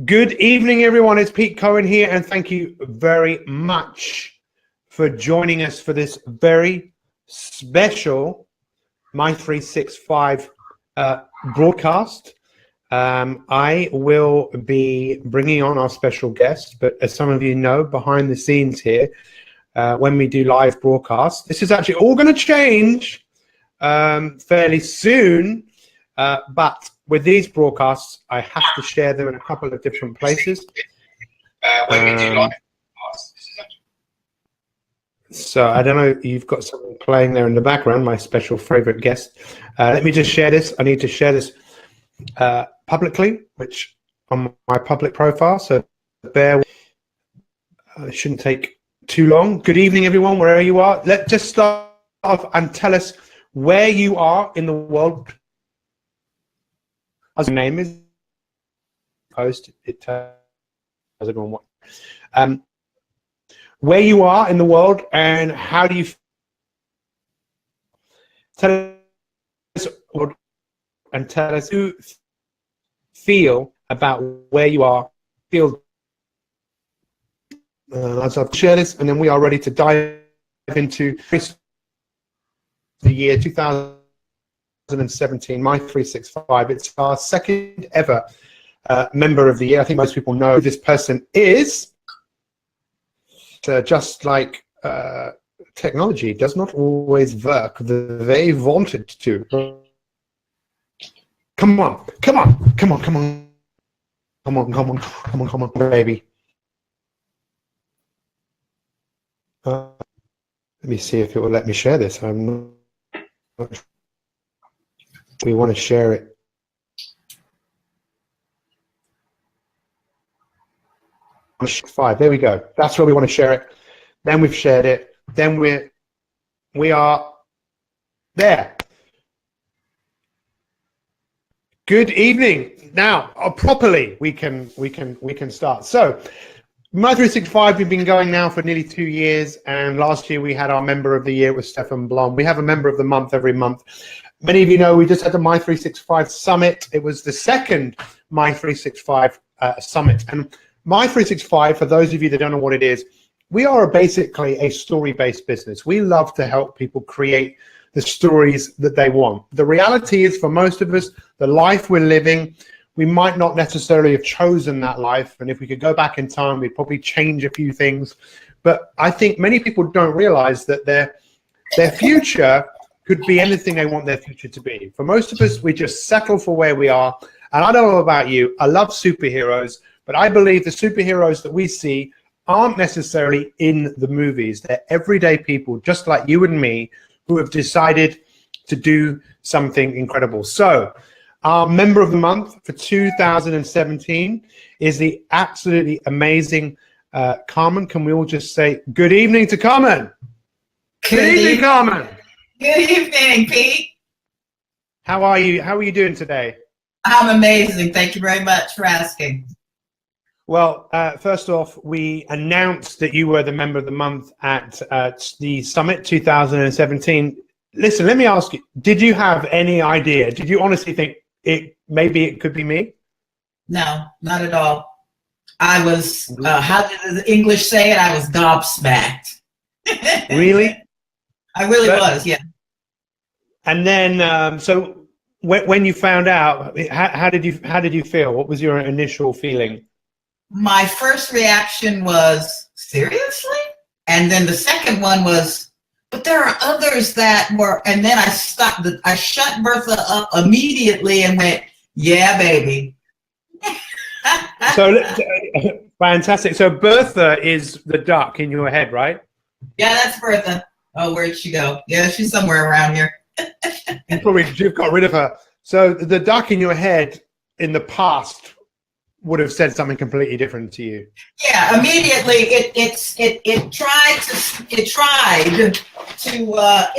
Good evening, everyone. It's Pete Cohen here, and thank you very much for joining us for this very special Mi365 broadcast. I will be bringing on our special guest, but as some of you know, behind the scenes here, when we do live broadcasts, this is actually all going to change fairly soon, but with these broadcasts, I have to share them in a couple of different places. So I don't know, you've got something playing there in the background, my special favorite guest. Let me just share this. I need to share this publicly, which on my public profile, so bear with. It shouldn't take too long. Good evening, everyone, wherever you are. Let's just start off and tell us where you are in the world. As the name is post, it tells everyone what. Where you are in the world and how do you tell us and tell us who feel about where you are. Feel as I've shared this, and then we are ready to dive into the year 2017, Mi365. It's our second ever member of the year. I think most people know who this person is. Just like technology does not always work the way they want it to. Come on, come on, come on, come on, come on, come on, come on, come on, baby. Let me see if it will let me share this. I'm not. We want to share it. Five. There we go. That's where we want to share it. Then we've shared it. Then we are there. Good evening. Now, properly, we can start. So, Mi365, we've been going now for nearly 2 years, and last year we had our member of the year with Stefan Blom. We have a member of the month every month. Many of you know we just had the Mi365 Summit. It was the second Mi365 Summit. And Mi365, for those of you that don't know what it is, we are basically a story-based business. We love to help people create the stories that they want. The reality is, for most of us, the life we're living, we might not necessarily have chosen that life. And if we could go back in time, we'd probably change a few things. But I think many people don't realize that their future could be anything they want their future to be. For most of us, we just settle for where we are. And I don't know about you, I love superheroes, but I believe the superheroes that we see aren't necessarily in the movies. They're everyday people, just like you and me, who have decided to do something incredible. So our member of the month for 2017 is the absolutely amazing Carmen. Can we all just say good evening to Carmen? Good evening, Carmen. Good evening, Pete. How are you? How are you doing today? I'm amazing. Thank you very much for asking. Well, first off, we announced that you were the member of the month at the Summit 2017. Listen, let me ask you, did you have any idea? Did you honestly think maybe it could be me? No, not at all. I was, how did the English say it? I was gobsmacked. Really? I really was, yeah. And then, so when you found out, how did you feel? What was your initial feeling? My first reaction was, seriously? And then the second one was, but there are others that were, and then I stopped, I shut Bertha up immediately and went, yeah, baby. So, fantastic. So Bertha is the duck in your head, right? Yeah, that's Bertha. Oh, where'd she go? Yeah, she's somewhere around here. You've got rid of her. So the duck in your head in the past would have said something completely different to you. Yeah, immediately it tried to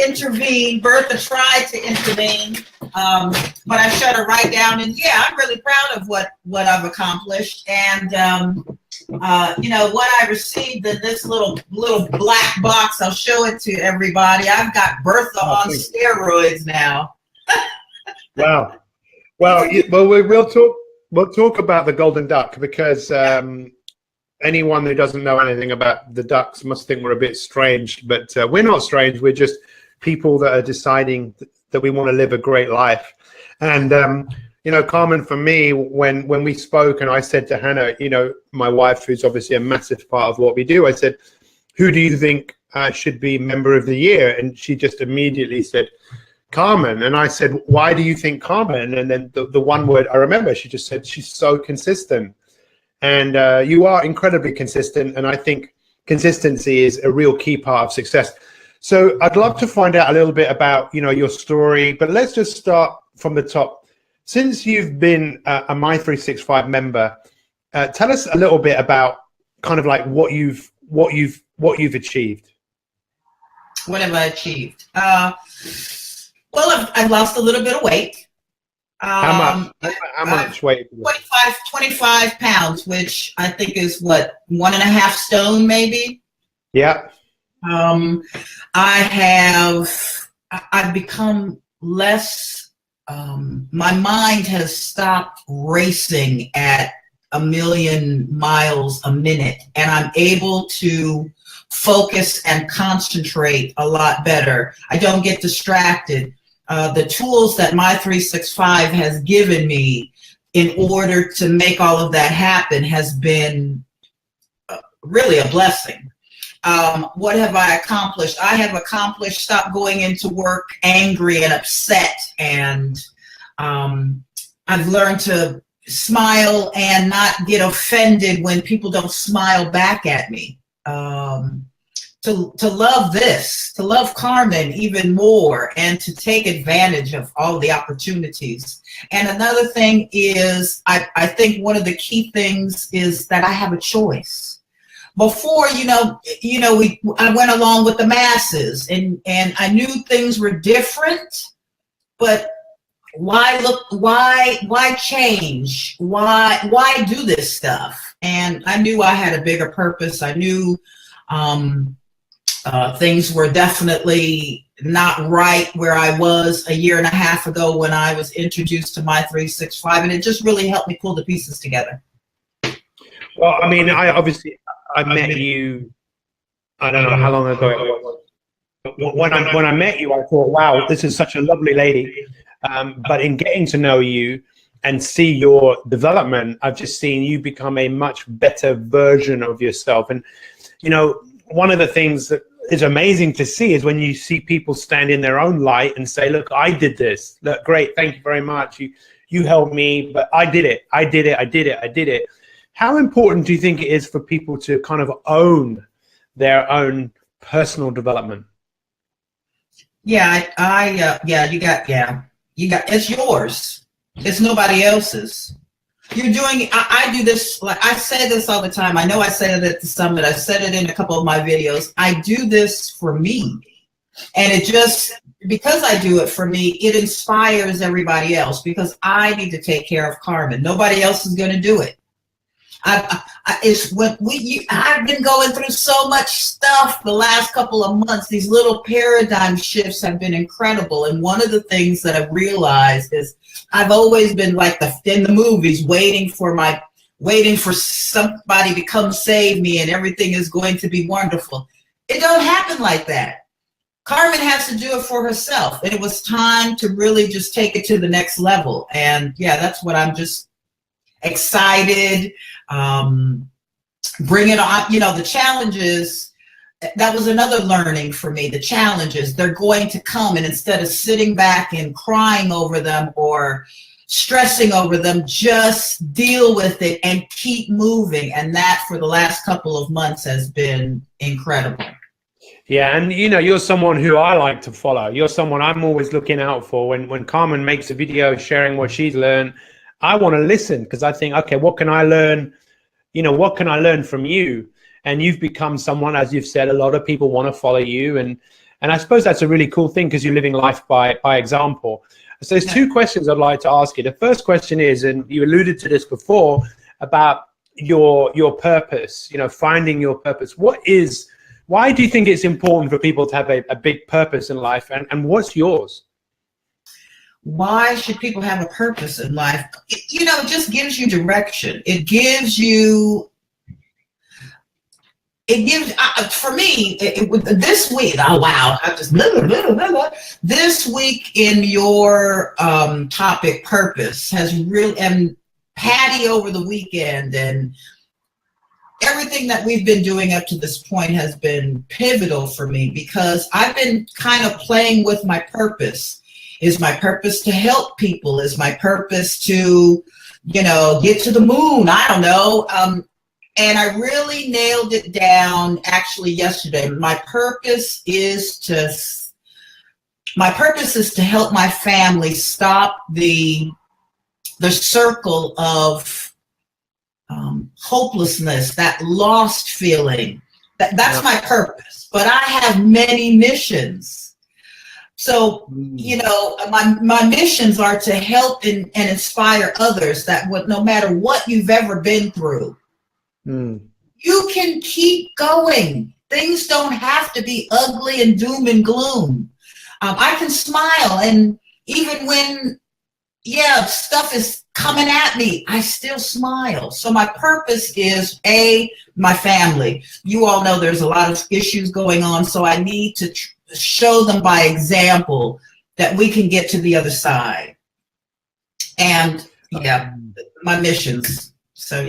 intervene. Bertha tried to intervene, but I shut her right down. And yeah, I'm really proud of what I've accomplished. And you know what I received in this little black box. I'll show it to everybody. I've got Bertha on steroids now. Wow. Well, we'll talk. we'll talk about the golden duck because anyone who doesn't know anything about the ducks must think we're a bit strange, but we're not strange. We're just people that are deciding that we want to live a great life. And you know, Carmen, for me, when we spoke and I said to Hannah, you know, my wife, who's obviously a massive part of what we do, I said, who do you think should be member of the year? And she just immediately said, Carmen. And I said, why do you think Carmen? And then the one word I remember, she just said, she's so consistent. And you are incredibly consistent. And I think consistency is a real key part of success. So I'd love to find out a little bit about, you know, your story, but let's just start from the top. Since you've been a Mi365 member, tell us a little bit about kind of like what you've achieved. What have I achieved? Well, I've lost a little bit of weight. How much weight? 25 pounds, which I think is what, 1.5 stone maybe. Yeah. I've become less, my mind has stopped racing at 1,000,000 miles a minute, and I'm able to focus and concentrate a lot better. I don't get distracted. The tools that Mi365 has given me in order to make all of that happen has been really a blessing. What have I accomplished? I have accomplished stop going into work angry and upset, and I've learned to smile and not get offended when people don't smile back at me. To love this, to love Carmen even more, and to take advantage of all the opportunities. And another thing is, I think one of the key things is that I have a choice. Before, I went along with the masses, and I knew things were different, but why change? Why do this stuff? And I knew I had a bigger purpose. I knew things were definitely not right where I was 1.5 years ago when I was introduced to Mi365, and it just really helped me pull the pieces together. Well, I mean, I met you, I don't know how long ago it was. But when I met you, I thought, wow, this is such a lovely lady. But in getting to know you and see your development, I've just seen you become a much better version of yourself. And, you know, one of the things that is amazing to see is when you see people stand in their own light and say, look, I did this. Look, great, thank you very much. You helped me, but I did it. I did it. How important do you think it is for people to kind of own their own personal development? Yeah, you got, it's yours. It's nobody else's. You're doing, I do this, like I say this all the time. I know I said it at the summit. I said it in a couple of my videos. I do this for me. And it just, because I do it for me, it inspires everybody else, because I need to take care of Carmen. Nobody else is going to do it. I've been going through so much stuff the last couple of months. These little paradigm shifts have been incredible. And one of the things that I've realized is I've always been like in the movies, waiting for somebody to come save me and everything is going to be wonderful. It don't happen like that. Carmen has to do it for herself. And it was time to really just take it to the next level. And yeah, that's what I'm just excited. Bring it on, the challenges, that was another learning for me. The challenges, they're going to come, and instead of sitting back and crying over them or stressing over them, just deal with it and keep moving. And that for the last couple of months has been incredible. Yeah, and you're someone who I like to follow. You're someone I'm always looking out for. When Carmen makes a video sharing what she's learned, I want to listen, because I think, okay, what can I learn? What can I learn from you? And you've become someone, as you've said, a lot of people want to follow you. And I suppose that's a really cool thing, because you're living life by example. So there's two questions I'd like to ask you. The first question is, and you alluded to this before, about your purpose, finding your purpose. Why do you think it's important for people to have a big purpose in life, and what's yours? why should people have a purpose in life? It just gives you direction. It gives you, for me, this week, oh wow, I just, this week in your topic, purpose, has really, and Patty over the weekend, and everything that we've been doing up to this point has been pivotal for me, because I've been kind of playing with my purpose. Is my purpose to help people? Is my purpose to, get to the moon? I don't know. And I really nailed it down actually yesterday. My purpose is to help my family stop the circle of hopelessness, that lost feeling. That's my purpose. But I have many missions. So, my missions are to help and inspire others that no matter what you've ever been through, you can keep going. Things don't have to be ugly and doom and gloom. I can smile, and even when, stuff is coming at me, I still smile. So my purpose is my family. You all know there's a lot of issues going on, so I need to show them by example that we can get to the other side. And my missions. So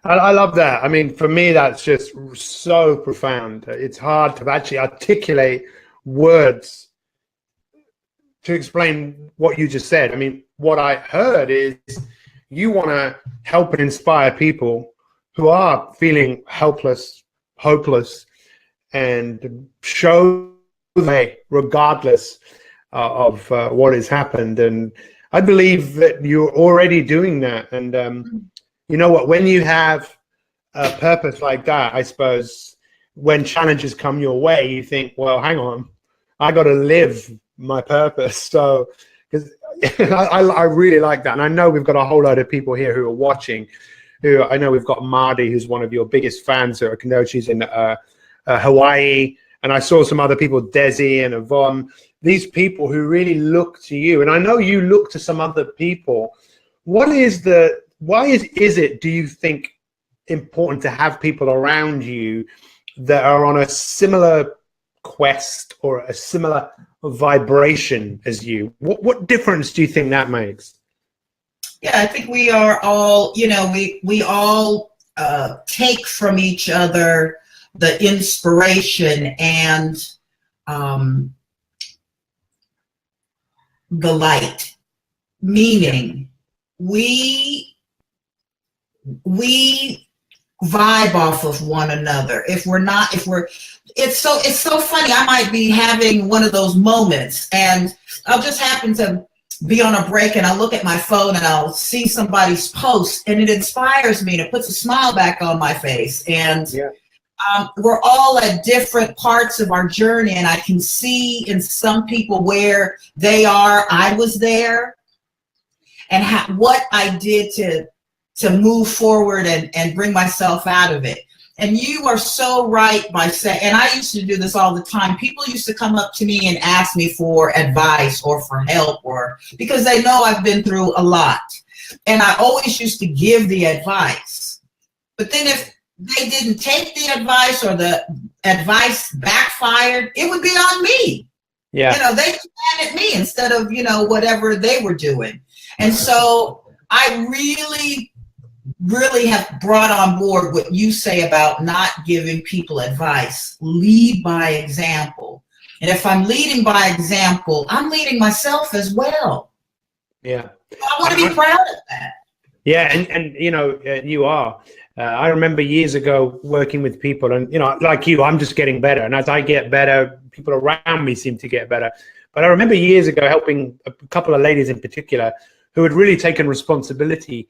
I love that. I mean, for me, that's just so profound. It's hard to actually articulate words to explain what you just said. I mean, what I heard is you want to help and inspire people who are feeling helpless, hopeless, and show them regardless of what has happened. And I believe that you're already doing that. And you know what, when you have a purpose like that, I suppose when challenges come your way, you think, well, hang on, I got to live my purpose. So, because I really like that. And I know we've got a whole load of people here who are watching, I know we've got Marty, who's one of your biggest fans. I know she's in Hawaii. And I saw some other people, Desi and Yvonne, these people who really look to you. And I know you look to some other people. Why is it, do you think, important to have people around you that are on a similar quest or a similar vibration as you? What difference do you think that makes? Yeah, I think we are all, we all take from each other the inspiration and the light, meaning we vibe off of one another. It's so funny. I might be having one of those moments and I'll just happen to be on a break and I'll look at my phone and I'll see somebody's post and it inspires me and it puts a smile back on my face. And we're all at different parts of our journey, and I can see in some people where they are, I was there, and what I did to move forward and bring myself out of it. And you are so right by saying, and I used to do this all the time. People used to come up to me and ask me for advice or for help, or because they know I've been through a lot. And I always used to give the advice. But then if they didn't take the advice or the advice backfired, it would be on me. They mad at me instead of, whatever they were doing. And so I really have brought on board what you say about not giving people advice. Lead by example. And if I'm leading by example, I'm leading myself as well. Yeah. I want to be proud of that. Yeah, and you are. I remember years ago working with people, and like you, I'm just getting better. And as I get better, people around me seem to get better. But I remember years ago helping a couple of ladies in particular who had really taken responsibility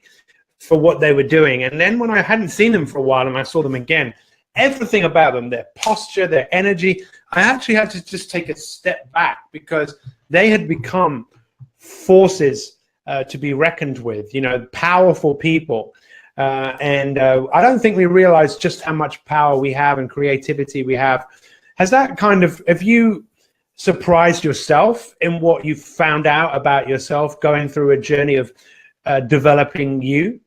for what they were doing. And then when I hadn't seen them for a while and I saw them again, everything about them, their posture, their energy, I actually had to just take a step back because they had become forces to be reckoned with, powerful people. And I don't think we realize just how much power we have and creativity we have. Has that kind of, have you surprised yourself in what you found out about yourself going through a journey of developing you?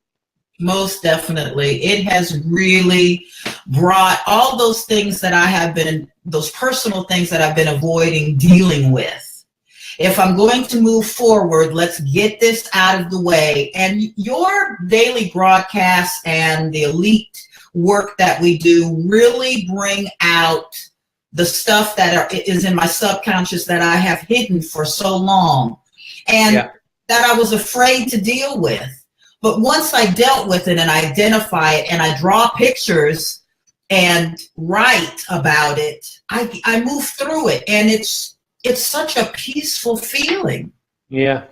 Most definitely. It has really brought all those things that I have been, those personal things that I've been avoiding dealing with. If I'm going to move forward, let's get this out of the way. And your daily broadcasts and the elite work that we do really bring out the stuff that is in my subconscious that I have hidden for so long and that I was afraid to deal with. But once I dealt with it and I identify it and I draw pictures and write about it, I move through it, and it's such a peaceful feeling. Yeah,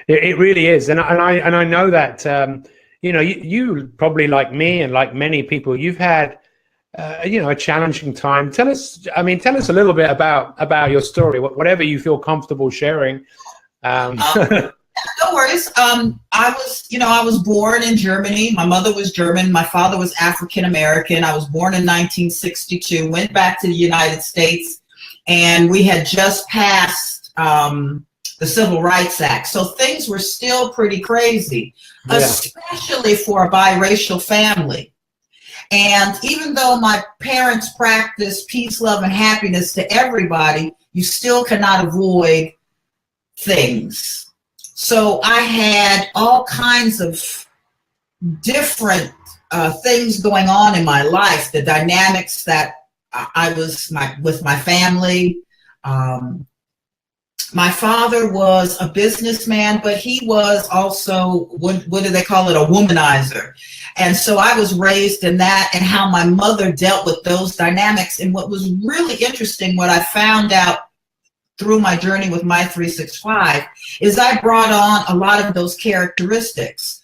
it really is. And I know that, you probably, like me and like many people, you've had, a challenging time. Tell us a little bit about your story, whatever you feel comfortable sharing. No worries. I was born in Germany. My mother was German. My father was African American. I was born in 1962, went back to the United States, and we had just passed the Civil Rights Act. So things were still pretty crazy, especially for a biracial family. And even though my parents practiced peace, love, and happiness to everybody, you still cannot avoid things. So I had all kinds of different things going on in my life, the dynamics that I was with my family. My father was a businessman, but he was also, what do they call it, a womanizer. And so I was raised in that, and how my mother dealt with those dynamics. And what was really interesting, what I found out through my journey with Mi365, is I brought on a lot of those characteristics.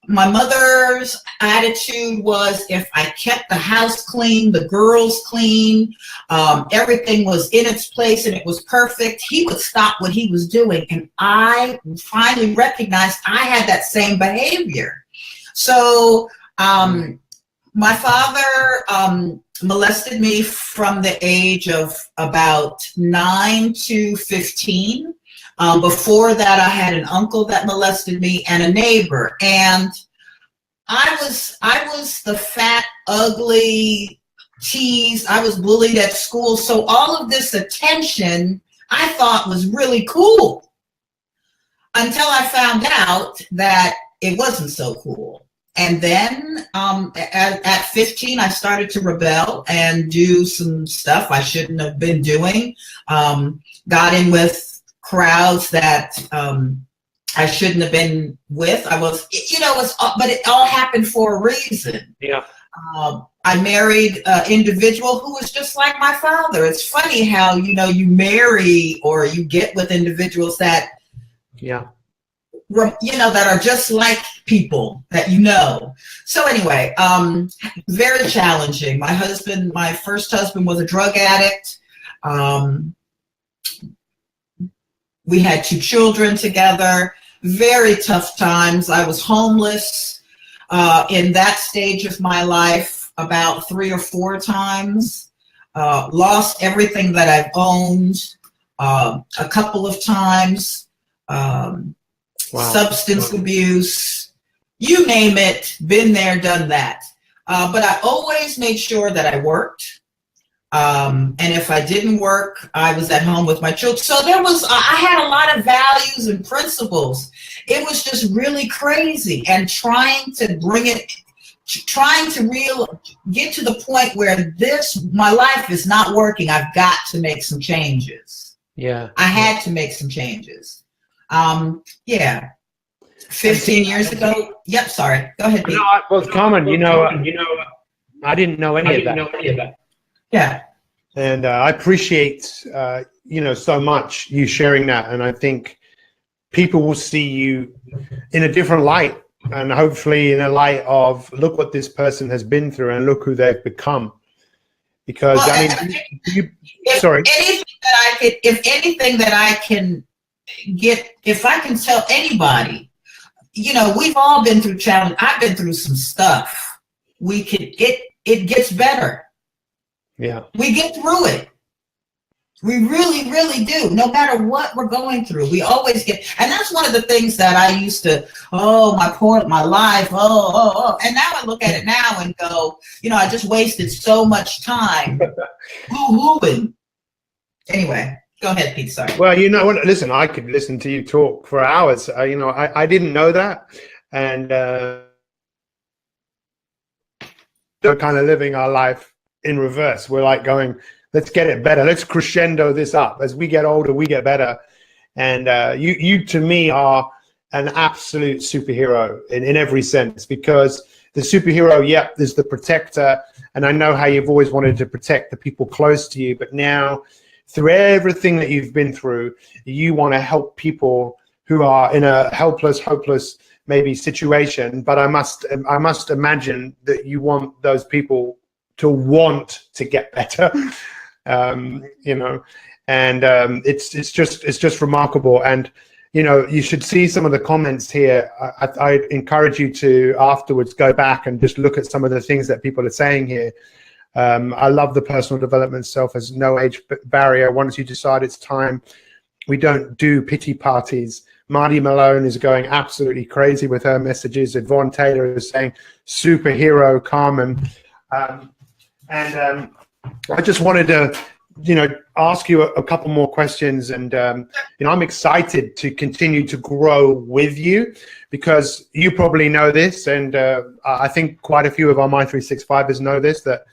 My mother's attitude was, if I kept the house clean, the girls clean, everything was in its place and it was perfect, he would stop what he was doing. And I finally recognized I had that same behavior. So my father molested me from the age of about 9 to 15. Before that, I had an uncle that molested me and a neighbor. And I was the fat, ugly, teased. I was bullied at school. So all of this attention I thought was really cool, until I found out that it wasn't so cool. And then at 15, I started to rebel and do some stuff I shouldn't have been doing. Got in with crowds that I shouldn't have been with. I was, but it all happened for a reason. Yeah. I married an individual who was just like my father. It's funny how, you marry or you get with individuals that, that are just like people that So anyway, very challenging. My first husband was a drug addict. We had 2 children together, very tough times. I was homeless in that stage of my life about 3 or 4 times. Lost everything that I've owned a couple of times. Substance abuse, you name it, been there, done that. But I always made sure that I worked. And if I didn't work, I was at home with my children. So I had a lot of values and principles. It was just really crazy, and trying to get to the point where my life is not working. I've got to make some changes. Yeah. I had to make some changes. 15 years ago. Yep. Sorry. Go ahead. Carmen, I didn't know any of that. Yeah. And I appreciate, so much you sharing that. And I think people will see you in a different light, and hopefully in a light of, look what this person has been through and look who they've become. Because if anything that I can get, if I can tell anybody, we've all been through challenge. I've been through some stuff. It gets better. Yeah. We get through it. We really, really do. No matter what we're going through, we always get, and that's one of the things that I used to, oh, my life, and now I look at it now and go, I just wasted so much time. Woo-hooing. Anyway, go ahead, Pete. Sorry. Well, listen, I could listen to you talk for hours. I didn't know that, and we're kind of living our life in reverse. We're like going, let's get it better. Let's crescendo this up. As we get older, we get better. And you to me are an absolute superhero in every sense, because the superhero, yep, there's the protector. And I know how you've always wanted to protect the people close to you. But now, through everything that you've been through, you want to help people who are in a helpless, hopeless, maybe situation. But I must imagine that you want those people to want to get better. It's just remarkable. And you should see some of the comments here. I encourage you to afterwards go back and just look at some of the things that people are saying here. I love the personal development self as no age barrier. Once you decide it's time, we don't do pity parties. Marty Malone is going absolutely crazy with her messages. Yvonne Taylor is saying superhero, Carmen. I just wanted to, ask you a couple more questions. And, I'm excited to continue to grow with you, because you probably know this. And I think quite a few of our Mi365ers know this, that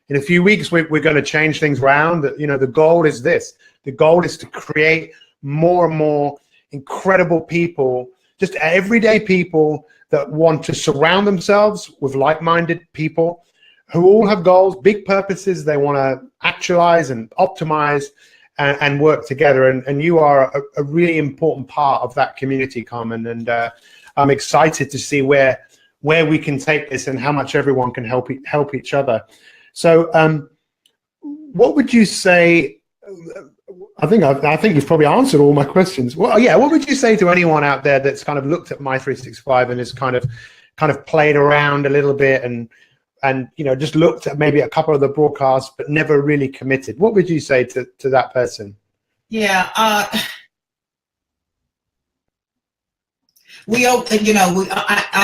in a few weeks, we're going to change things around. The goal is this. The goal is to create more and more incredible people, just everyday people that want to surround themselves with like-minded people who all have goals, big purposes they want to actualize and optimize and work together. And you are a really important part of that community, Carmen. And I'm excited to see where we can take this and how much everyone can help each other. So what would you say? I think you've probably answered all my questions. Well, yeah. What would you say to anyone out there that's kind of looked at Mi365 and has kind of played around a little bit and just looked at maybe a couple of the broadcasts but never really committed? What would you say to that person? Yeah. I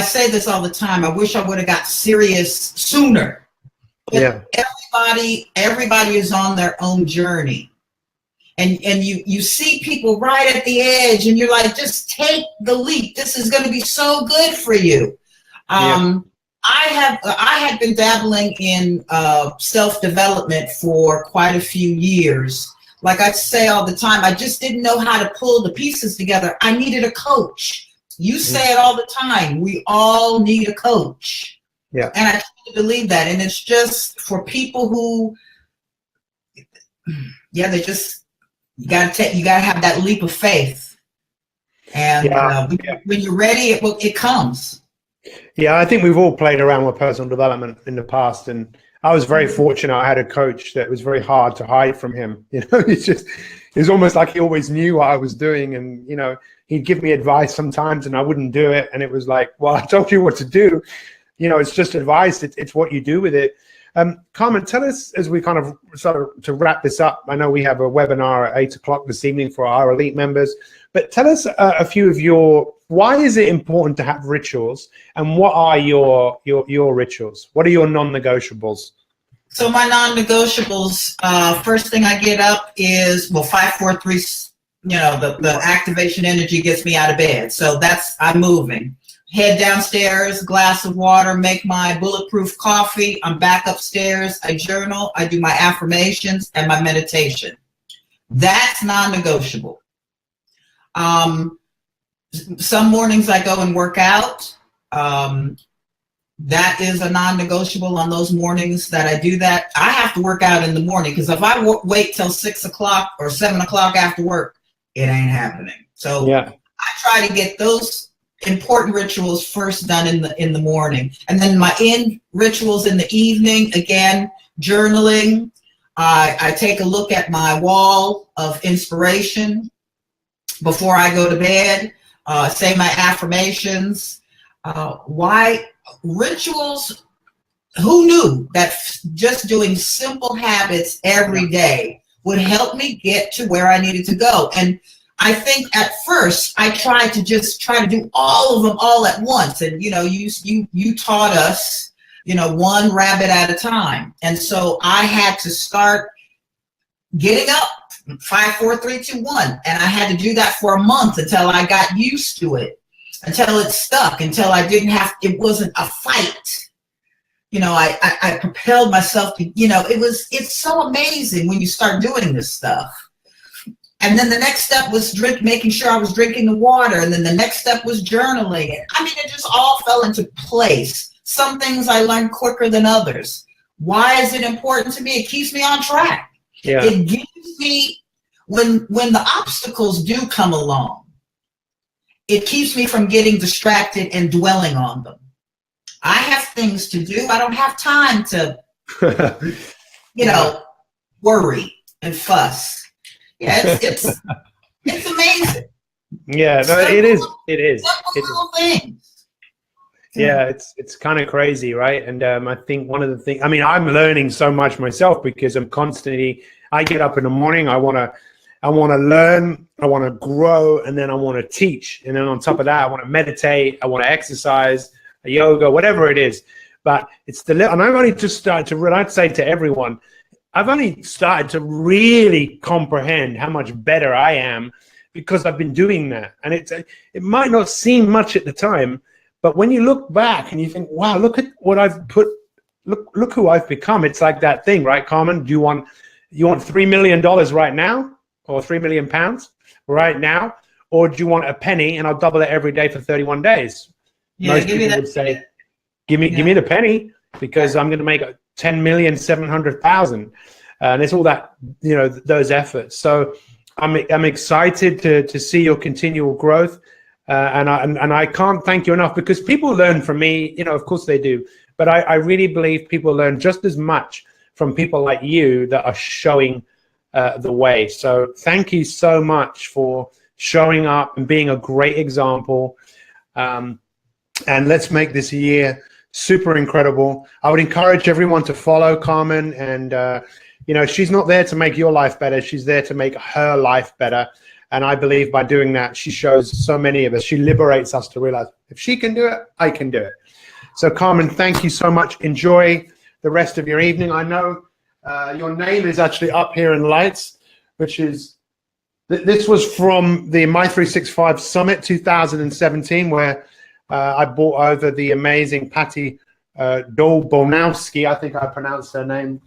say this all the time. I wish I would have got serious sooner. But yeah. Everybody is on their own journey. And you see people right at the edge and you're like, just take the leap. This is going to be so good for you. I had been dabbling in self-development for quite a few years. Like I say all the time, I just didn't know how to pull the pieces together. I needed a coach. You say it all the time. We all need a coach. Yeah. And I truly believe that. And it's just for people who, you gotta have that leap of faith. And when you're ready, it comes. Yeah, I think we've all played around with personal development in the past, and I was very fortunate. I had a coach that was very hard to hide from him. It was almost like he always knew what I was doing, and he'd give me advice sometimes, and I wouldn't do it, and it was like, well, I told you what to do. It's just advice. It's what you do with it. Carmen, tell us, as we kind of to wrap this up. I know we have a webinar at 8 o'clock this evening for our elite members, but tell us a few of why is it important to have rituals, and what are your rituals? What are your non-negotiables? So my non-negotiables, first thing I get up is, 5, 4, 3, the activation energy gets me out of bed. So I'm moving. Head downstairs, glass of water, make my bulletproof coffee. I'm back upstairs. I journal. I do my affirmations and my meditation. That's non-negotiable. Some mornings I go and work out. That is a non-negotiable on those mornings that I do that. I have to work out in the morning, because if I wait till 6 o'clock or 7 o'clock after work, it ain't happening. So I try to get those important rituals first done in the morning, and then my rituals in the evening. Again, journaling. I take a look at my wall of inspiration before I go to bed. Say my affirmations. Why rituals? Who knew that just doing simple habits every day would help me get to where I needed to go. And I think at first I tried to just try to do all of them all at once. And, you know, you taught us, you know, one rabbit at a time. And so I had to start getting up 5, 4, 3, 2, 1. And I had to do that for a month until I got used to it, until it stuck, until I didn't have, it wasn't a fight. You know, I propelled myself to, you know, it's so amazing when you start doing this stuff. And then the next step was making sure I was drinking the water. And then the next step was journaling. I mean, it just all fell into place. Some things I learned quicker than others. Why is it important to me? It keeps me on track. Yeah. It gives me, when the obstacles do come along, it keeps me from getting distracted and dwelling on them. I have things to do. I don't have time to, you know, worry and fuss. Yeah, it's amazing. Yeah, no, it is. It is. Little things. Yeah, it's kind of crazy, right? And I think one of the things, I mean, I'm learning so much myself because I'm constantly, I get up in the morning, I want to learn, I want to grow, and then I want to teach. And then on top of that, I want to meditate, I want to exercise, yoga, whatever it is. But it's and I've only just started to, I'd say to everyone, I've only started to really comprehend how much better I am because I've been doing that. And it might not seem much at the time, but when you look back and you think, wow, look at what I've put, look who I've become. It's like that thing, right, Carmen? Do you want $3 million right now, or 3 million pounds right now? Or do you want a penny and I'll double it every day for 31 days? Yeah, Most people would say, give me the penny, because I'm going to make 10,700,000, and it's all that, you know, those efforts. So I'm excited to see your continual growth, and I can't thank you enough, because people learn from me, you know, of course they do, but I really believe people learn just as much from people like you that are showing the way. So thank you so much for showing up and being a great example. And let's make this year super incredible. I would encourage everyone to follow Carmen, and you know, she's not there to make your life better, she's there to make her life better. And I believe by doing that, she shows so many of us, she liberates us to realize, if she can do it, I can do it. So Carmen, thank you so much. Enjoy the rest of your evening. I know your name is actually up here in lights, which is, this was from the Mi365 Summit 2017, where I brought over the amazing Patty Dolbonowski, I think I pronounced her name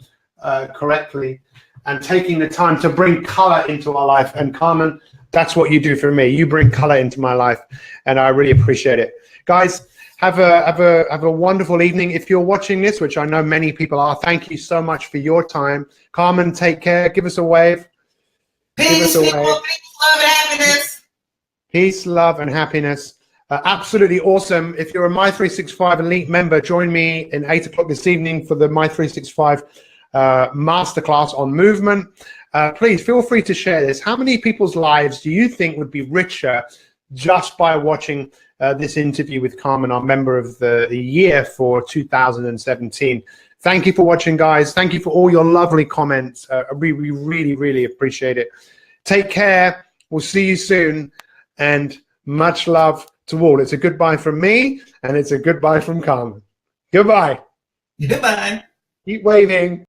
correctly, and taking the time to bring color into our life. And Carmen, that's what you do for me. You bring color into my life, and I really appreciate it. Guys, have a wonderful evening. If you're watching this, which I know many people are, thank you so much for your time. Carmen, take care. Give us a wave. Peace, people. Peace, love, and happiness. Peace, love, and happiness. Absolutely awesome. If you're a Mi365 Elite member, join me in 8 o'clock this evening for the Mi365 masterclass on movement. Please feel free to share this. How many people's lives do you think would be richer just by watching this interview with Carmen, our member of the year for 2017? Thank you for watching, guys. Thank you for all your lovely comments. We really, really appreciate it. Take care. We'll see you soon, and much love to all. It's a goodbye from me, and it's a goodbye from Carmen. Goodbye. Goodbye. Keep waving.